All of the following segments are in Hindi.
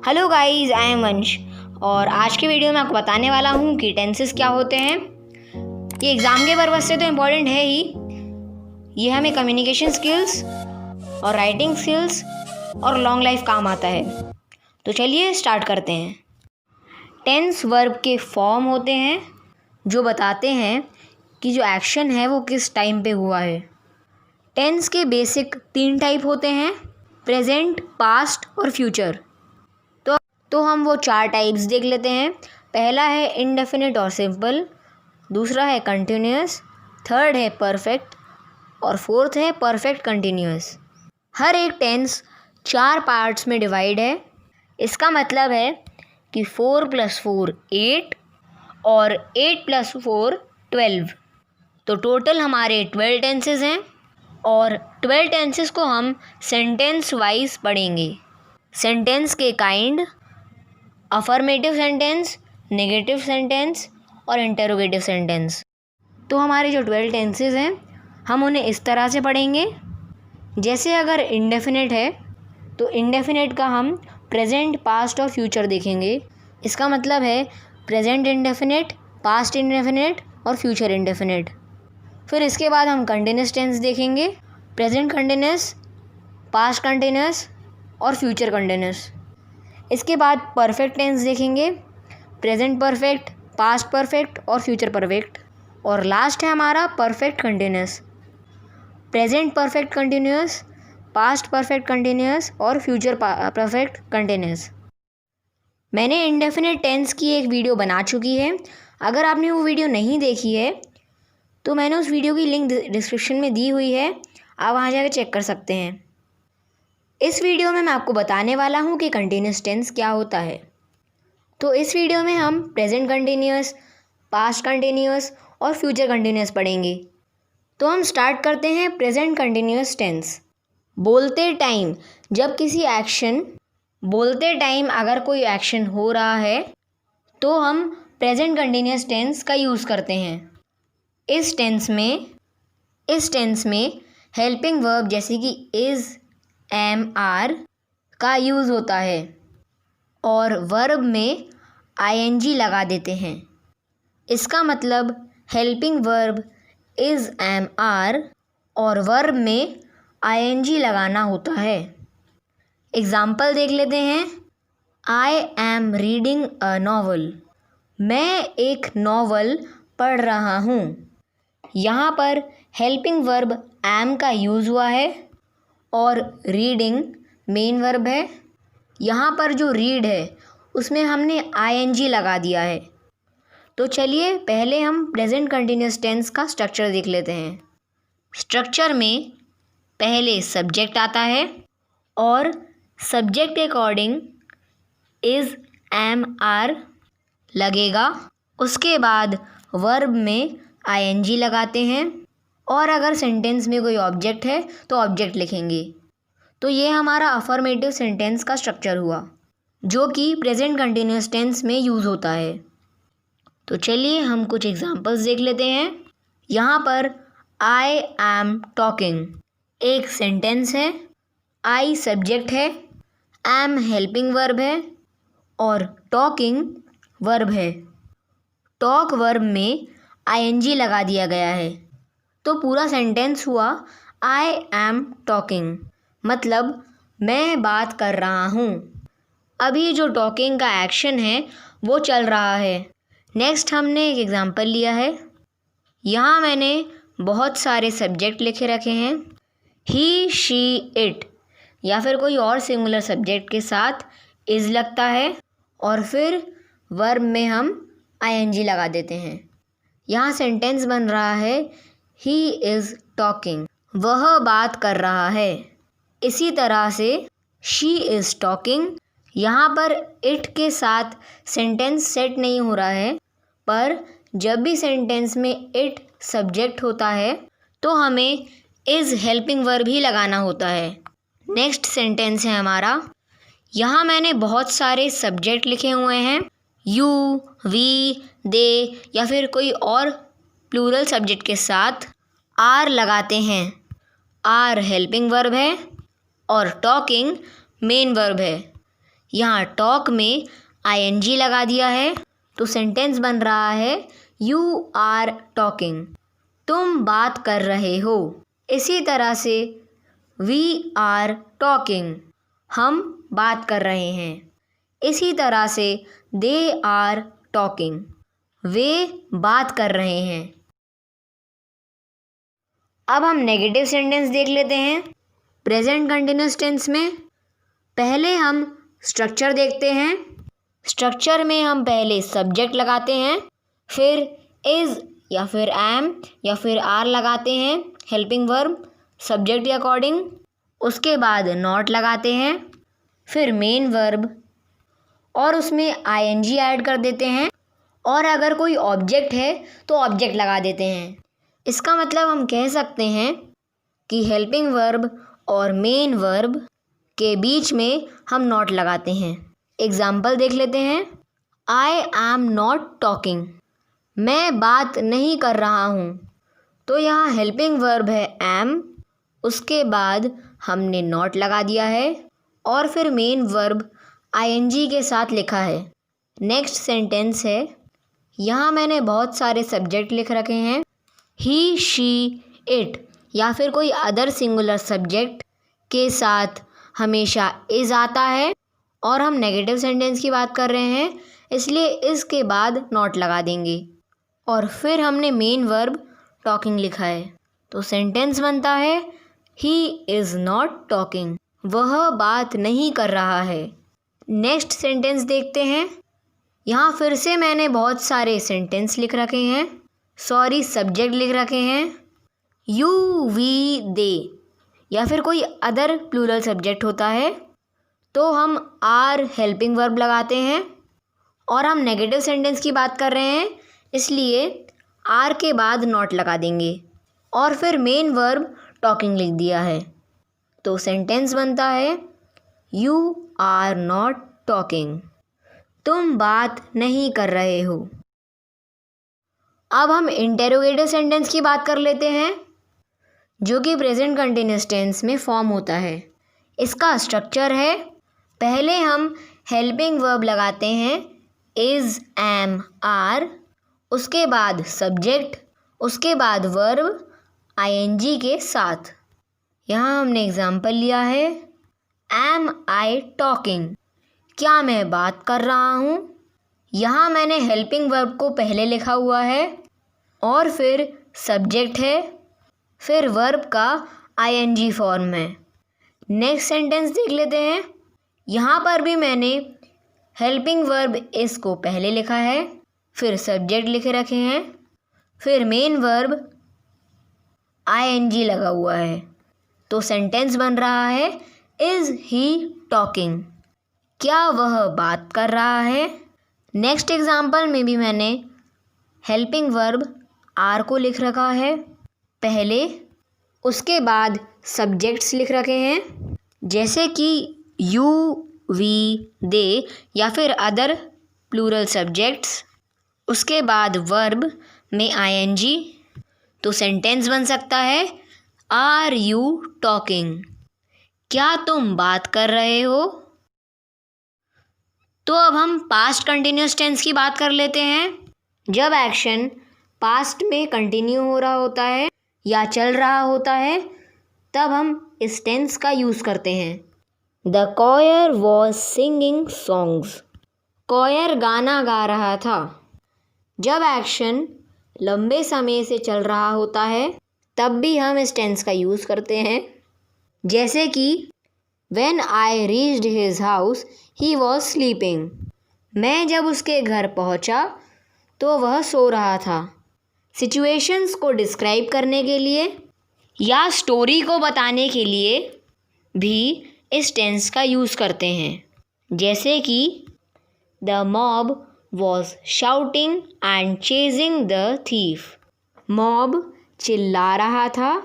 हेलो गाइस, आई एम वंश और आज के वीडियो में आपको बताने वाला हूँ कि टेंसेस क्या होते हैं। ये एग्ज़ाम के पर्पज़ से तो इम्पॉर्टेंट है ही। ये हमें कम्युनिकेशन स्किल्स और राइटिंग स्किल्स और लॉन्ग लाइफ काम आता है। तो चलिए स्टार्ट करते हैं। टेंस वर्ब के फॉर्म होते हैं जो बताते हैं कि जो एक्शन है वो किस टाइम पे हुआ है। टेंस के बेसिक 3 टाइप होते हैं, प्रेजेंट, पास्ट और फ्यूचर। तो हम वो 4 टाइप्स देख लेते हैं। पहला है इंडेफिनिट और सिंपल, दूसरा है कंटिन्यूअस, थर्ड है परफेक्ट और फोर्थ है परफेक्ट कंटिन्यूअस। हर एक टेंस 4 पार्ट्स में डिवाइड है। इसका मतलब है कि 4 + 4 8 और 8 + 4 12। तो टोटल हमारे 12 टेंसेस हैं और 12 टेंसेस को हम सेंटेंस वाइज पढ़ेंगे। सेंटेंस के kind, affirmative sentence, negative sentence और इंटरोगेटिव सेंटेंस। तो हमारे जो 12 टेंसेस हैं हम उन्हें इस तरह से पढ़ेंगे। जैसे अगर इंडेफिनिट है तो इंडेफिनिट का हम प्रेजेंट, पास्ट और फ्यूचर देखेंगे। इसका मतलब है प्रेजेंट इंडेफिनिट, पास्ट इंडेफिनिट और फ्यूचर इंडेफिनिट। फिर इसके बाद हम कंटिन्यूस टेंस देखेंगे, प्रेजेंट कंटिन्यूस, पास्ट कंटिन्यूस और फ्यूचर कंटिन्यूस। इसके बाद परफेक्ट टेंस देखेंगे, प्रेजेंट परफेक्ट, पास्ट परफेक्ट और फ्यूचर परफेक्ट। और लास्ट है हमारा perfect continuous, present perfect continuous, past perfect continuous और फ्यूचर परफेक्ट कंटिन्यूस। मैंने इंडेफिनिट टेंस की एक वीडियो बना चुकी है। अगर आपने वो वीडियो नहीं देखी है तो मैंने उस वीडियो की लिंक डिस्क्रिप्शन में दी हुई है, आप वहाँ जाकर चेक कर सकते हैं। इस वीडियो में मैं आपको बताने वाला हूँ कि कंटिन्यूस टेंस क्या होता है। तो इस वीडियो में हम प्रेजेंट कंटिन्यूस, पास्ट कंटिन्यूस और फ्यूचर कंटिन्यूस पढ़ेंगे। तो हम स्टार्ट करते हैं प्रेजेंट कंटिन्यूस टेंस। बोलते टाइम अगर कोई एक्शन हो रहा है तो हम प्रेजेंट कंटिन्यूस टेंस का यूज़ करते हैं। इस टेंस में हेल्पिंग वर्ब जैसे कि इज़, एम, आर का यूज़ होता है और वर्ब में आईएनजी लगा देते हैं। इसका मतलब helping verb is, am, are और वर्ब में आईएनजी लगाना होता है। एग्ज़ाम्पल देख लेते हैं। I am reading a novel, मैं एक नॉवल पढ़ रहा हूँ। यहाँ पर हेल्पिंग वर्ब एम का यूज़ हुआ है और रीडिंग मेन वर्ब है। यहाँ पर जो रीड है उसमें हमने आईएनजी लगा दिया है। तो चलिए पहले हम प्रेजेंट कंटिन्यूस टेंस का स्ट्रक्चर देख लेते हैं। स्ट्रक्चर में पहले सब्जेक्ट आता है और सब्जेक्ट के अकॉर्डिंग इज़, एम, आर लगेगा। उसके बाद वर्ब में आईएनजी लगाते हैं और अगर सेंटेंस में कोई ऑब्जेक्ट है तो ऑब्जेक्ट लिखेंगे। तो ये हमारा अफर्मेटिव सेंटेंस का स्ट्रक्चर हुआ जो कि प्रेजेंट कंटिन्यूस टेंस में यूज़ होता है। तो चलिए हम कुछ एग्जांपल्स देख लेते हैं। यहाँ पर आई एम टॉकिंग एक सेंटेंस है, आई सब्जेक्ट है, एम हेल्पिंग वर्ब है और टॉकिंग वर्ब है। टॉक वर्ब में आईएनजी लगा दिया गया है। तो पूरा सेंटेंस हुआ आई एम टॉकिंग, मतलब मैं बात कर रहा हूँ। अभी जो टॉकिंग का एक्शन है वो चल रहा है। नेक्स्ट हमने एक एग्जांपल लिया है। यहाँ मैंने बहुत सारे सब्जेक्ट लिखे रखे हैं। ही, शी, इट या फिर कोई और सिंगुलर सब्जेक्ट के साथ इज़ लगता है और फिर वर्ब में हम आईएनजी लगा देते हैं। यहाँ सेंटेंस बन रहा है ही इज़ टॉकिंग, वह बात कर रहा है। इसी तरह से शी इज़ टॉकिंग, यहाँ पर इट के साथ सेंटेंस सेट नहीं हो रहा है, पर जब भी सेंटेंस में इट सब्जेक्ट होता है तो हमें इज़ हेल्पिंग वर्ब ही लगाना होता है। नेक्स्ट सेंटेंस है हमारा। यहाँ मैंने बहुत सारे सब्जेक्ट लिखे हुए हैं। यू, वी, दे या फिर कोई और प्लूरल सब्जेक्ट के साथ आर लगाते हैं। आर हेल्पिंग वर्ब है और टॉकिंग मेन वर्ब है। यहाँ टॉक में आईएनजी लगा दिया है तो सेंटेंस बन रहा है यू आर टॉकिंग, तुम बात कर रहे हो। इसी तरह से वी आर टॉकिंग, हम बात कर रहे हैं। इसी तरह से दे आर टॉकिंग, वे बात कर रहे हैं। अब हम नेगेटिव सेंटेंस देख लेते हैं। प्रेजेंट कंटिन्यूअस टेंस में पहले हम स्ट्रक्चर देखते हैं। स्ट्रक्चर में हम पहले सब्जेक्ट लगाते हैं, फिर इज़ या फिर एम या फिर आर लगाते हैं हेल्पिंग वर्ब सब्जेक्ट के अकॉर्डिंग। उसके बाद नॉट लगाते हैं, फिर मेन वर्ब और उसमें आईएनजी ऐड कर देते हैं। और अगर कोई ऑब्जेक्ट है तो ऑब्जेक्ट लगा देते हैं। इसका मतलब हम कह सकते हैं कि हेल्पिंग वर्ब और मेन वर्ब के बीच में हम नॉट लगाते हैं। एग्जाम्पल देख लेते हैं। आई एम नॉट टॉकिंग, मैं बात नहीं कर रहा हूँ। तो यहाँ हेल्पिंग वर्ब है एम, उसके बाद हमने नॉट लगा दिया है और फिर मेन वर्ब आईएनजी के साथ लिखा है। नेक्स्ट सेंटेंस है, यहाँ मैंने बहुत सारे सब्जेक्ट लिख रखे हैं। ही, शी, इट या फिर कोई अदर सिंगुलर सब्जेक्ट के साथ हमेशा इज़ आता है और हम नेगेटिव सेंटेंस की बात कर रहे हैं, इसलिए इसके बाद नॉट लगा देंगे। और फिर हमने मेन वर्ब टॉकिंग लिखा है तो सेंटेंस बनता है ही इज़ नॉट टॉकिंग, वह बात नहीं कर रहा है। नेक्स्ट सेंटेंस देखते हैं। यहाँ फिर से मैंने बहुत सारे सेंटेंस लिख रखे हैं, सब्जेक्ट लिख रखे हैं। यू, वी, दे या फिर कोई अदर प्लूरल सब्जेक्ट होता है तो हम आर हेल्पिंग वर्ब लगाते हैं। और हम नेगेटिव सेंटेंस की बात कर रहे हैं, इसलिए आर के बाद नॉट लगा देंगे और फिर मेन वर्ब टॉकिंग लिख दिया है तो सेंटेंस बनता है यू आर नॉट टॉकिंग, तुम बात नहीं कर रहे हो। अब हम इंटेरोगेटिव सेंटेंस की बात कर लेते हैं जो कि प्रेजेंट कंटिन्यूअस टेंस में फॉर्म होता है। इसका स्ट्रक्चर है, पहले हम हेल्पिंग वर्ब लगाते हैं इज़, एम, आर, उसके बाद सब्जेक्ट, उसके बाद वर्ब आईएनजी के साथ। यहाँ हमने एग्जाम्पल लिया है एम आई टॉकिंग, क्या मैं बात कर रहा हूँ। यहाँ मैंने हेल्पिंग वर्ब को पहले लिखा हुआ है और फिर सब्जेक्ट है, फिर वर्ब का आईएनजी फॉर्म है। नेक्स्ट सेंटेंस देख लेते हैं। यहाँ पर भी मैंने हेल्पिंग वर्ब इस को पहले लिखा है, फिर सब्जेक्ट लिखे रखे हैं, फिर मेन वर्ब आईएनजी लगा हुआ है तो सेंटेंस बन रहा है इज़ ही टॉकिंग, क्या वह बात कर रहा है। नेक्स्ट एग्जाम्पल में भी मैंने हेल्पिंग वर्ब आर को लिख रखा है पहले, उसके बाद सब्जेक्ट्स लिख रखे हैं जैसे कि यू, वी, दे या फिर अदर प्लूरल सब्जेक्ट्स, उसके बाद वर्ब में आईएनजी तो सेंटेंस बन सकता है आर यू टॉकिंग, क्या तुम बात कर रहे हो। तो अब हम पास्ट कंटिन्यूअस टेंस की बात कर लेते हैं। जब एक्शन पास्ट में कंटिन्यू हो रहा होता है या चल रहा होता है तब हम इस टेंस का यूज़ करते हैं। The coir was singing songs, coir गाना गा रहा था। जब एक्शन लंबे समय से चल रहा होता है तब भी हम इस टेंस का यूज़ करते हैं, जैसे कि When I reached his house, he was sleeping. मैं जब उसके घर पहुंचा तो वह सो रहा था। सिचुएशंस को डिस्क्राइब करने के लिए या स्टोरी को बताने के लिए भी इस टेंस का यूज़ करते हैं, जैसे कि the mob was shouting and chasing the thief. Mob चिल्ला रहा था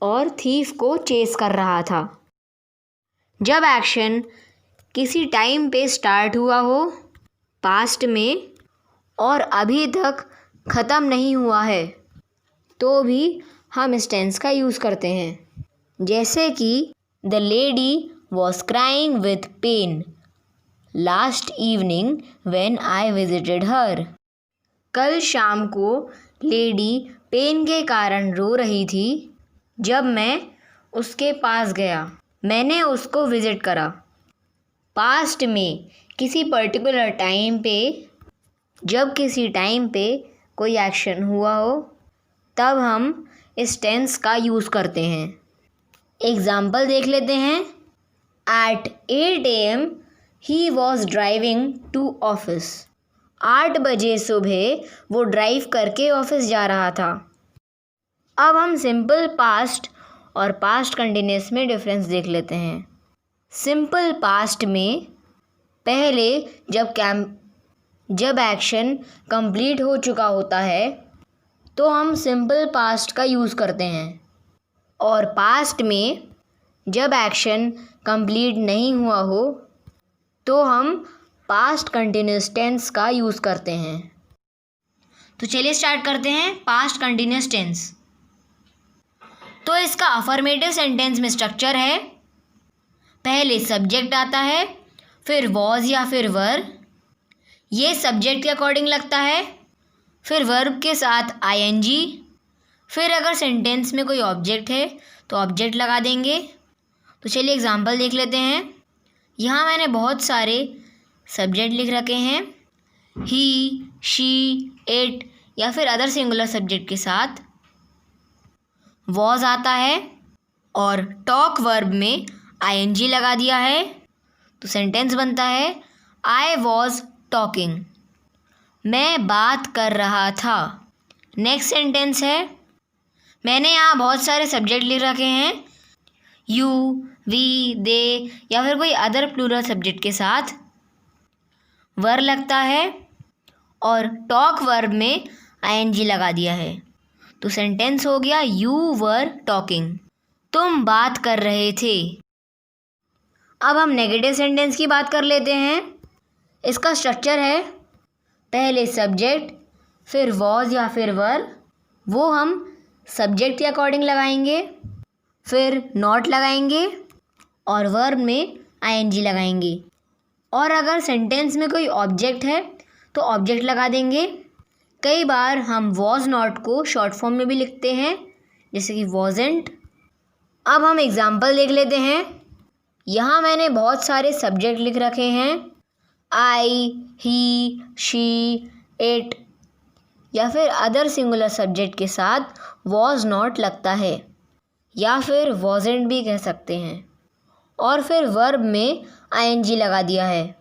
और थीफ को चेस कर रहा था। जब एक्शन किसी टाइम पे स्टार्ट हुआ हो पास्ट में और अभी तक ख़त्म नहीं हुआ है तो भी हम इस टेंस का यूज़ करते हैं, जैसे कि the lady was crying with pain. Last evening when I visited her. कल शाम को लेडी पेन के कारण रो रही थी जब मैं उसके पास गया। मैंने उसको विज़िट करा। पास्ट में किसी पर्टिकुलर टाइम पे, जब किसी टाइम पे कोई एक्शन हुआ हो तब हम इस टेंस का यूज़ करते हैं। एग्ज़ाम्पल देख लेते हैं। At 8 AM he was driving to office. 8 बजे सुबह वो ड्राइव करके ऑफिस जा रहा था। अब हम सिंपल पास्ट और पास्ट कंटिन्यूस में डिफरेंस देख लेते हैं। सिंपल पास्ट में पहले जब एक्शन कंप्लीट हो चुका होता है तो हम सिंपल पास्ट का यूज़ करते हैं, और पास्ट में जब एक्शन कंप्लीट नहीं हुआ हो तो हम पास्ट कंटिन्यूस टेंस का यूज़ करते हैं। तो चलिए स्टार्ट करते हैं पास्ट कंटिन्यूस टेंस। तो इसका अफर्मेटिव सेंटेंस में स्ट्रक्चर है, पहले सब्जेक्ट आता है, फिर वॉज या फिर वर, ये सब्जेक्ट के अकॉर्डिंग लगता है, फिर वर्ब के साथ आईएनजी, फिर अगर सेंटेंस में कोई ऑब्जेक्ट है तो ऑब्जेक्ट लगा देंगे। तो चलिए एग्जांपल देख लेते हैं। यहाँ मैंने बहुत सारे सब्जेक्ट लिख रखे हैं। ही, शी, इट या फिर अदर सिंगुलर सब्जेक्ट के साथ वॉज आता है और टॉक वर्ब में आईएनजी लगा दिया है तो सेंटेंस बनता है आई वॉज टॉकिंग, मैं बात कर रहा था। नेक्स्ट सेंटेंस है, मैंने यहाँ बहुत सारे सब्जेक्ट लिख रखे हैं, यू, वी, दे या फिर कोई अदर प्लूरल सब्जेक्ट के साथ वर लगता है और टॉक वर्ब में आईएनजी लगा दिया है तो सेंटेंस हो गया यू वर टॉकिंग, तुम बात कर रहे थे। अब हम नेगेटिव सेंटेंस की बात कर लेते हैं। इसका स्ट्रक्चर है, पहले सब्जेक्ट, फिर वॉज या फिर वर, वो हम सब्जेक्ट के अकॉर्डिंग लगाएंगे, फिर नॉट लगाएंगे और वर्ब में आईएनजी लगाएंगे, और अगर सेंटेंस में कोई ऑब्जेक्ट है तो ऑब्जेक्ट लगा देंगे। कई बार हम वॉज नॉट को शॉर्ट फॉर्म में भी लिखते हैं, जैसे कि वॉजेंट। अब हम एग्जाम्पल देख लेते हैं। यहाँ मैंने बहुत सारे सब्जेक्ट लिख रखे हैं, आई, ही, शी, इट या फिर अदर सिंगुलर सब्जेक्ट के साथ वॉज नॉट लगता है या फिर वॉजेंट भी कह सकते हैं, और फिर वर्ब में आईएनजी लगा दिया है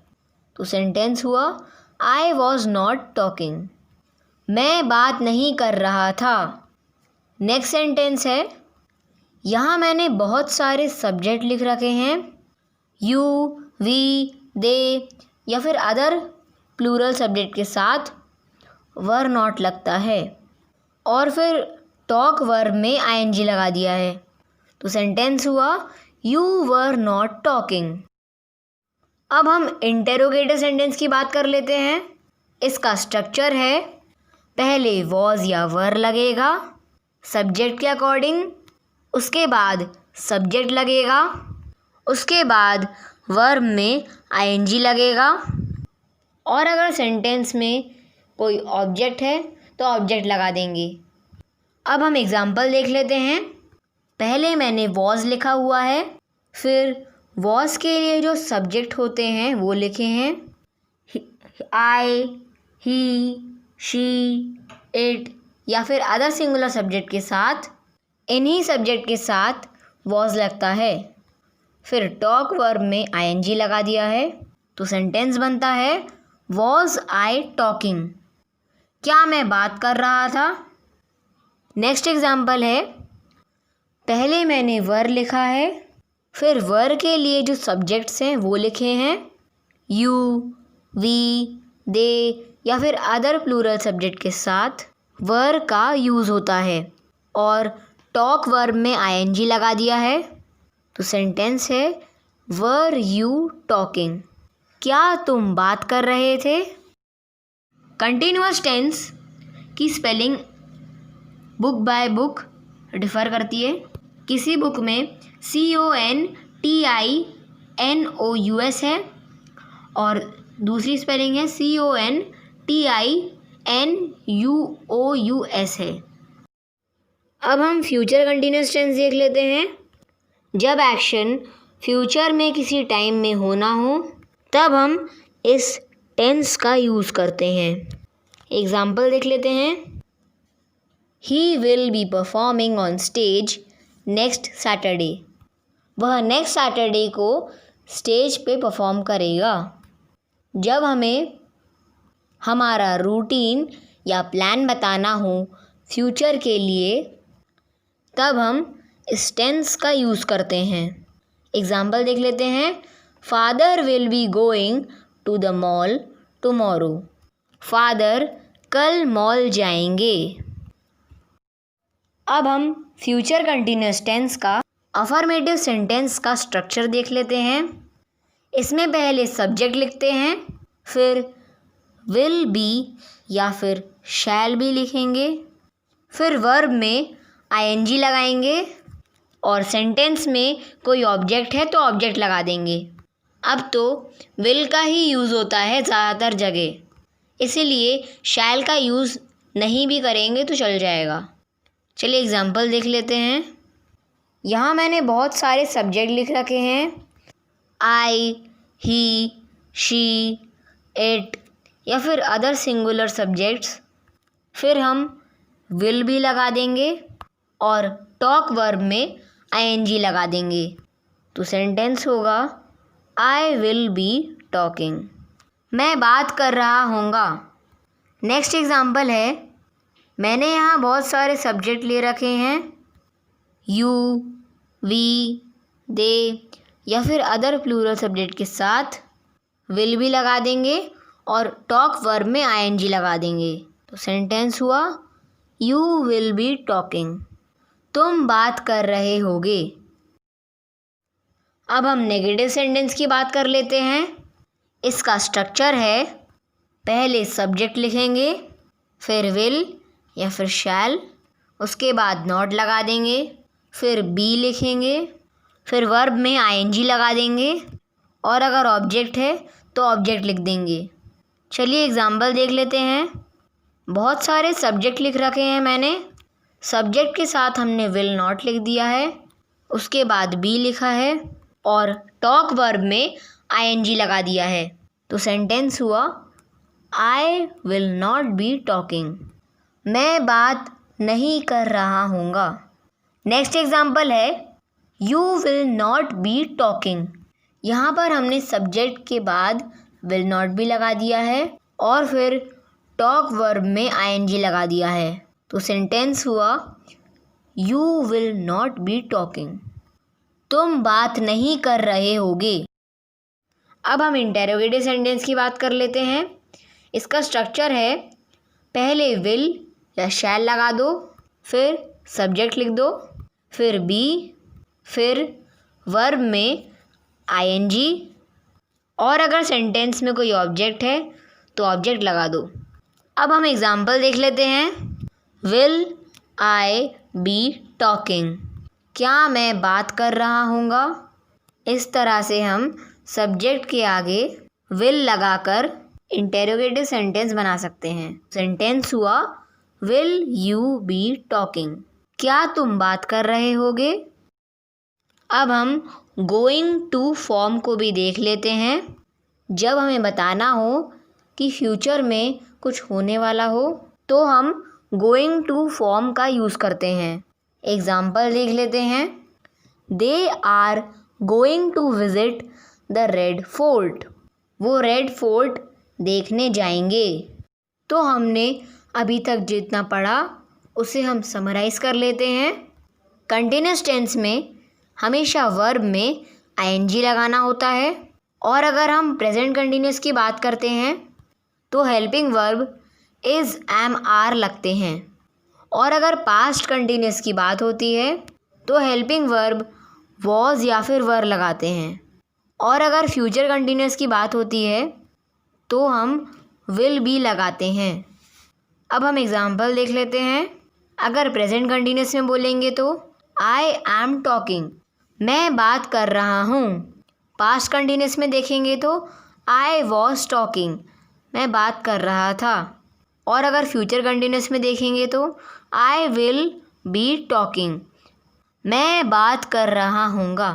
तो सेंटेंस हुआ आई वॉज नॉट टॉकिंग, मैं बात नहीं कर रहा था। नेक्स्ट सेंटेंस है, यहाँ मैंने बहुत सारे सब्जेक्ट लिख रखे हैं, यू, वी, दे या फिर अदर प्लूरल सब्जेक्ट के साथ वर नॉट लगता है और फिर टॉक वर्ब में आईएनजी लगा दिया है तो सेंटेंस हुआ यू वर नॉट टॉकिंग। अब हम इंटेरोगेटिव सेंटेंस की बात कर लेते हैं। इसका स्ट्रक्चर है, पहले वॉज या वर लगेगा सब्जेक्ट के अकॉर्डिंग, उसके बाद सब्जेक्ट लगेगा, उसके बाद वर्ब में आईएनजी लगेगा, और अगर सेंटेंस में कोई ऑब्जेक्ट है तो ऑब्जेक्ट लगा देंगे। अब हम एग्जाम्पल देख लेते हैं। पहले मैंने वॉज लिखा हुआ है, फिर वॉज के लिए जो सब्जेक्ट होते हैं वो लिखे हैं, आई, ही, शी, इट या फिर अदर सिंगुलर सब्जेक्ट के साथ, इन्हीं सब्जेक्ट के साथ वॉज लगता है, फिर टॉक वर्ब में आईएनजी लगा दिया है तो सेंटेंस बनता है वॉज आई टॉकिंग, क्या मैं बात कर रहा था। नेक्स्ट एग्जाम्पल है, पहले मैंने वर लिखा है, फिर वर के लिए जो सब्जेक्ट्स हैं वो लिखे हैं, यू, वी, दे या फिर अदर प्लूरल सब्जेक्ट के साथ वर का यूज़ होता है और टॉक वर्ब में आईएनजी लगा दिया है तो सेंटेंस है वर यू टॉकिंग, क्या तुम बात कर रहे थे। कंटिन्यूअस टेंस की spelling book by book differ करती है। किसी बुक में CONTINOUS है और दूसरी स्पेलिंग है CONTINUOUS है। अब हम फ्यूचर कंटिन्यूस टेंस देख लेते हैं। जब एक्शन फ्यूचर में किसी टाइम में होना हो तब हम इस टेंस का यूज़ करते हैं। एग्जाम्पल देख लेते हैं। He will be performing on stage next Saturday. वह नेक्स्ट सैटरडे को स्टेज पे परफॉर्म करेगा। जब हमें हमारा रूटीन या प्लान बताना हो फ्यूचर के लिए तब हम इस टेंस का यूज़ करते हैं। एग्जाम्पल देख लेते हैं। Father will be going to the mall tomorrow. Father कल मॉल जाएंगे। अब हम फ्यूचर कंटिन्यूस टेंस का अफर्मेटिव सेंटेंस का स्ट्रक्चर देख लेते हैं। इसमें पहले सब्जेक्ट लिखते हैं, फिर विल बी या फिर शैल बी लिखेंगे, फिर वर्ब में आईएनजी लगाएंगे और सेंटेंस में कोई ऑब्जेक्ट है तो ऑब्जेक्ट लगा देंगे। अब तो विल का ही यूज़ होता है ज़्यादातर जगह, इसीलिए शैल का यूज़ नहीं भी करेंगे तो चल जाएगा। चलिए एग्जाम्पल देख लेते हैं। यहाँ मैंने बहुत सारे सब्जेक्ट लिख रखे हैं। आई, ही, शी, इट या फिर अदर सिंगुलर सब्जेक्ट्स। फिर हम विल भी लगा देंगे और टॉक वर्ब में आईएनजी लगा देंगे तो सेंटेंस होगा आई विल बी टॉकिंग। मैं बात कर रहा हूँगा। नेक्स्ट एग्जाम्पल है। मैंने यहाँ बहुत सारे सब्जेक्ट ले रखे हैं। यू, वी, दे या फिर अदर प्लूरल सब्जेक्ट के साथ विल भी लगा देंगे और टॉक वर्ब में आईएनजी लगा देंगे तो सेंटेंस हुआ यू विल बी टॉकिंग। तुम बात कर रहे होगे। अब हम नेगेटिव सेंटेंस की बात कर लेते हैं। इसका स्ट्रक्चर है, पहले सब्जेक्ट लिखेंगे, फिर विल या फिर शैल, उसके बाद नॉट लगा देंगे, फिर बी लिखेंगे, फिर वर्ब में आईएनजी लगा देंगे और अगर ऑब्जेक्ट है तो ऑब्जेक्ट लिख देंगे। चलिए एग्जाम्पल देख लेते हैं। बहुत सारे सब्जेक्ट लिख रखे हैं मैंने। सब्जेक्ट के साथ हमने विल नॉट लिख दिया है, उसके बाद बी लिखा है और टॉक वर्ब में आईएनजी लगा दिया है तो सेंटेंस हुआ I will not be talking. मैं बात नहीं कर रहा हूँगा। नेक्स्ट एग्जाम्पल है you will not be talking. यहाँ पर हमने सब्जेक्ट के बाद विल नॉट भी लगा दिया है और फिर टॉक वर्ब में आईएनजी लगा दिया है तो सेंटेंस हुआ you will not be talking. तुम बात नहीं कर रहे होगे। अब हम इंटेरोगेटिव सेंटेंस की बात कर लेते हैं। इसका स्ट्रक्चर है, पहले विल या शैल लगा दो, फिर सब्जेक्ट लिख दो, फिर बी, फिर वर्ब में आईएनजी और अगर सेंटेंस में कोई ऑब्जेक्ट है तो ऑब्जेक्ट लगा दो। अब हम एग्जाम्पल देख लेते हैं। Will I be talking. क्या मैं बात कर रहा हूँगा। इस तरह से हम सब्जेक्ट के आगे विल लगाकर इंटेरोगेटिव सेंटेंस बना सकते हैं। सेंटेंस हुआ विल यू बी टॉकिंग। क्या तुम बात कर रहे होगे। अब हम गोइंग टू फॉर्म को भी देख लेते हैं। जब हमें बताना हो कि फ्यूचर में कुछ होने वाला हो तो हम गोइंग टू फॉर्म का यूज़ करते हैं। एग्जाम्पल देख लेते हैं। They are going to visit the Red Fort. वो रेड फोर्ट देखने जाएंगे। तो हमने अभी तक जितना पढ़ा उसे हम समराइज़ कर लेते हैं। कंटिन्यूस टेंस में हमेशा वर्ब में आईएनजी लगाना होता है और अगर हम प्रेजेंट कंटिन्यूस की बात करते हैं तो helping verb is am are लगते हैं और अगर पास्ट कंटिन्यूस की बात होती है तो हेल्पिंग वर्ब वॉज या फिर वर लगाते हैं और अगर फ्यूचर कंटिन्यूस की बात होती है तो हम विल भी लगाते हैं। अब हम एग्जाम्पल देख लेते हैं। अगर प्रेजेंट कंटिन्यूस में बोलेंगे तो आई एम टॉकिंग, मैं बात कर रहा हूँ। पास्ट कंटिन्यूस में देखेंगे तो आई वॉज टॉकिंग, मैं बात कर रहा था। और अगर फ्यूचर कंटिन्यूस में देखेंगे तो आई विल बी टॉकिंग, मैं बात कर रहा हूँगा।